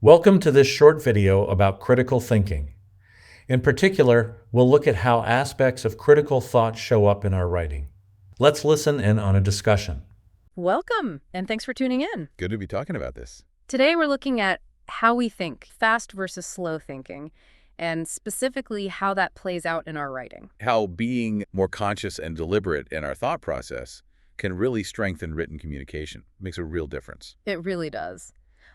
Welcome to this short video about critical thinking. In particular, we'll look at how aspects of critical thought show up in our writing. Let's listen in on a discussion. Welcome, and thanks for tuning in. Good to be talking about this. Today we're looking at how we think, fast versus slow thinking, and specifically how that plays out in our writing. How being more conscious and deliberate in our thought process can really strengthen written communication. Makes a real difference. It really does.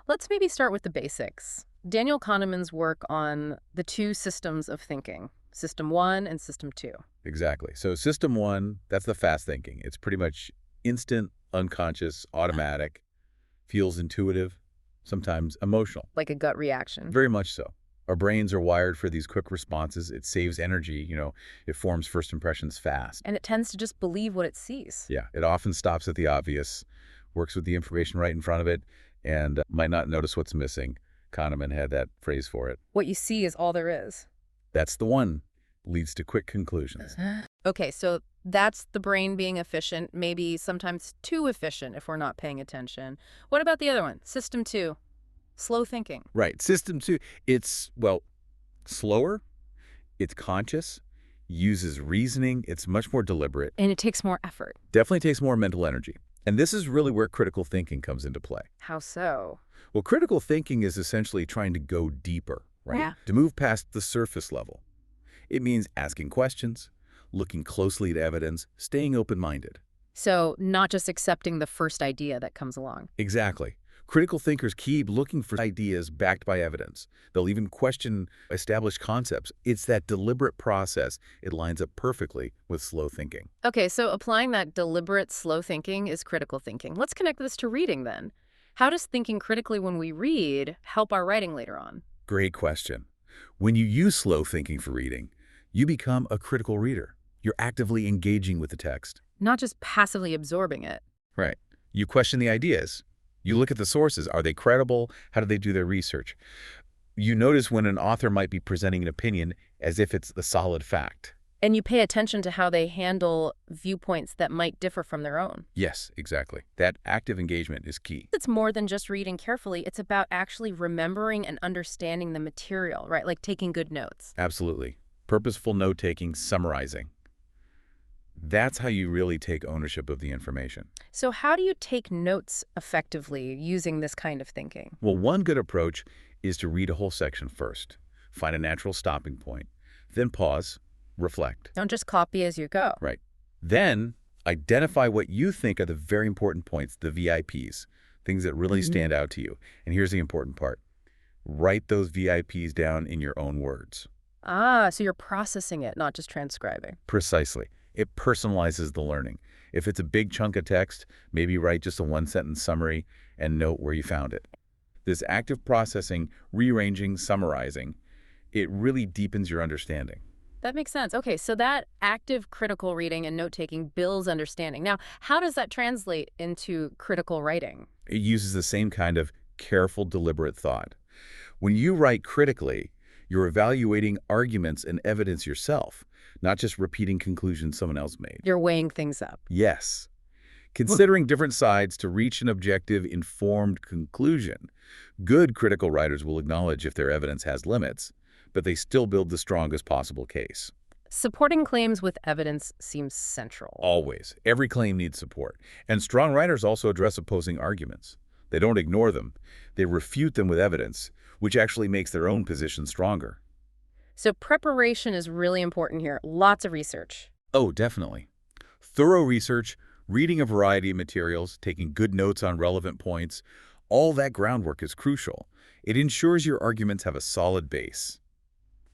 Let's maybe start with the basics. Daniel Kahneman's work on the two systems of thinking, System 1 and System 2. Exactly. So System 1, that's the fast thinking. It's pretty much instant, unconscious, automatic, feels intuitive, sometimes emotional. Like a gut reaction. Very much so. Our brains are wired for these quick responses. It saves energy, it forms first impressions fast. And it tends to just believe what it sees. Yeah, it often stops at the obvious, works with the information right in front of it, and might not notice what's missing. Kahneman had that phrase for it. What you see is all there is. That's the one. Leads to quick conclusions. Okay, so that's the brain being efficient, maybe sometimes too efficient if we're not paying attention. What about the other one, System 2, slow thinking? Right. System 2, it's, slower, it's conscious, uses reasoning, it's much more deliberate. And it takes more effort. Definitely takes more mental energy. And this is really where critical thinking comes into play. How so? Well, critical thinking is essentially trying to go deeper, right? Yeah. To move past the surface level. It means asking questions, looking closely at evidence, staying open-minded. So not just accepting the first idea that comes along. Exactly. Critical thinkers keep looking for ideas backed by evidence. They'll even question established concepts. It's that deliberate process. It lines up perfectly with slow thinking. Okay, so applying that deliberate slow thinking is critical thinking. Let's connect this to reading then. How does thinking critically when we read help our writing later on? Great question. When you use slow thinking for reading, you become a critical reader. You're actively engaging with the text. Not just passively absorbing it. Right. You question the ideas. You look at the sources. Are they credible? How do they do their research? You notice when an author might be presenting an opinion as if it's the solid fact. And you pay attention to how they handle viewpoints that might differ from their own. Yes, exactly. That active engagement is key. It's more than just reading carefully. It's about actually remembering and understanding the material, right? Like taking good notes. Absolutely. Purposeful note-taking, summarizing. That's how you really take ownership of the information. So how do you take notes effectively using this kind of thinking? Well, one good approach is to read a whole section first, find a natural stopping point, then pause, reflect. Don't just copy as you go. Right. Then identify what you think are the very important points, the VIPs, things that really stand out to you. And here's the important part. Write those VIPs down in your own words. Ah, so you're processing it, not just transcribing. Precisely. It personalizes the learning. If it's a big chunk of text, maybe write just a one-sentence summary and note where you found it. This active processing, rearranging, summarizing, it really deepens your understanding. That makes sense. Okay, so that active critical reading and note-taking builds understanding. Now, how does that translate into critical writing? It uses the same kind of careful, deliberate thought. When you write critically, you're evaluating arguments and evidence yourself, not just repeating conclusions someone else made. You're weighing things up. Yes. Considering different sides to reach an objective, informed conclusion. Good critical writers will acknowledge if their evidence has limits, but they still build the strongest possible case. Supporting claims with evidence seems central. Always. Every claim needs support. And strong writers also address opposing arguments. They don't ignore them. They refute them with evidence, which actually makes their own position stronger. So preparation is really important here. Lots of research. Oh, definitely. Thorough research, reading a variety of materials, taking good notes on relevant points, all that groundwork is crucial. It ensures your arguments have a solid base.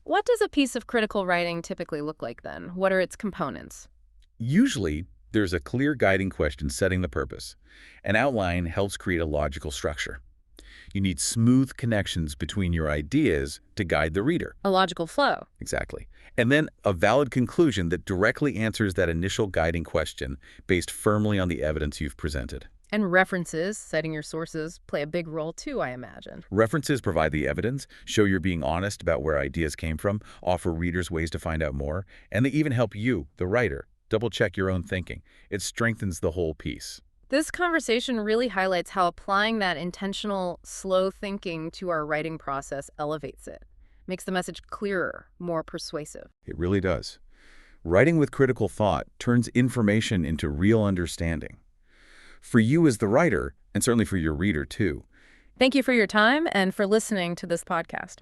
What does a piece of critical writing typically look like then? What are its components? Usually, there's a clear guiding question setting the purpose. An outline helps create a logical structure. You need smooth connections between your ideas to guide the reader. A logical flow. Exactly. And then a valid conclusion that directly answers that initial guiding question based firmly on the evidence you've presented. And references, citing your sources, play a big role too, I imagine. References provide the evidence, show you're being honest about where ideas came from, offer readers ways to find out more, and they even help you, the writer, double-check your own thinking. It strengthens the whole piece. This conversation really highlights how applying that intentional, slow thinking to our writing process elevates it, makes the message clearer, more persuasive. It really does. Writing with critical thought turns information into real understanding. For you as the writer, and certainly for your reader too. Thank you for your time and for listening to this podcast.